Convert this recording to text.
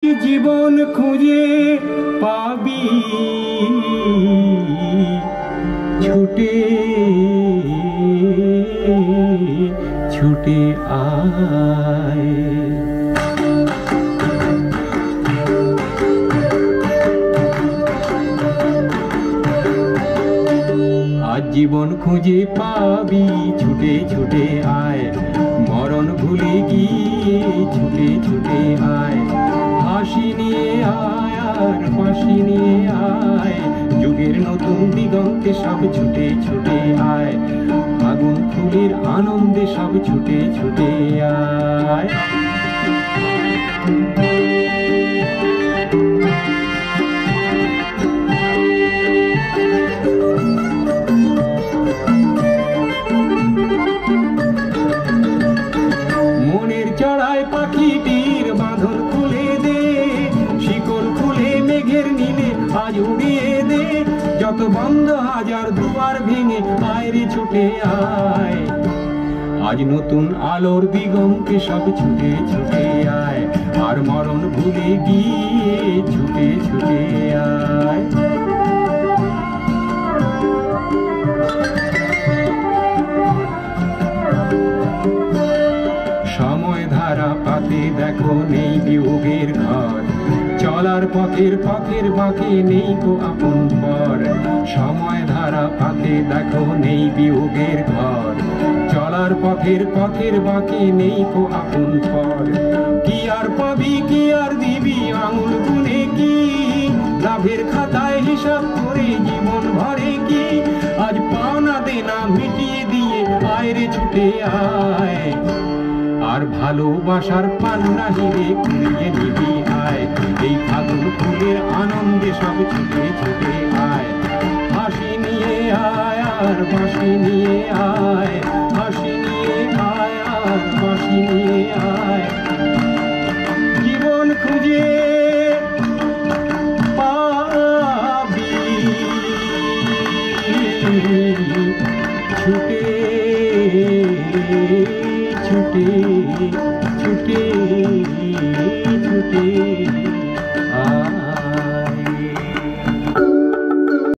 জীবন খুঁজে পাবি ছুটে ছুটে আয়। আজ জীবন খুঁজে পাবি ছুটে ছুটে আয়, মরণ ভুলে গিয়ে ছুটে ছুটে আয়। হাসি নিয়ে আয় আর হাসি নিয়ে আয়, যুগের নতুন দিগন্তে সব ছুটে ছুটে আয়। আগুন ফুলের আনন্দে সব ছুটে ছুটে আয়। মনের চড়ায় পাখিটির বাঁধন খুলে দে, শিকল খুলে মেঘের নীলে আজ উড়িয়ে দে। যত বন্ধ হাজার দুয়ার ভেঙে আয় রে ছুটে আয়, আজ নতুন আলোর দিগন্তে সব ছুটে ছুটে আয়। আর মরণ ভুলে গিয়ে ছুটে ছুটে আয়। সময় ধারা পাতে দেখো নেই বিয়োগের ঘর, চলার পথের পথের বাঁকে নেই কো আপন পর। সময় ধারা পাতে দেখো নেই বিয়োগের ঘর, চলার পথের পথের বাঁকে নেই কো আপন পর। কি আর পাবি কি আর দিবি আঙুল গুনে কি, লাভের খাতায় হিসাব করে জীবন ভরে কি। আজ পাওনা দেনা মিটিয়ে দিয়ে আয় রে ছুটে আয়, আর ভালোবাসার পান্না হিরে কুড়িয়ে নিবি আয়। এই ফাগুন ফুলের আনন্দে সব ছুটে ছুটে আয়। হাসি নিয়ে আয় আর বাঁশি নিয়ে আয়, হাসি নিয়ে আয় আর বাঁশি নিয়ে আয়। জীবন খুঁজে পাবি ছুটে ছুটে ছুটে ছুটে।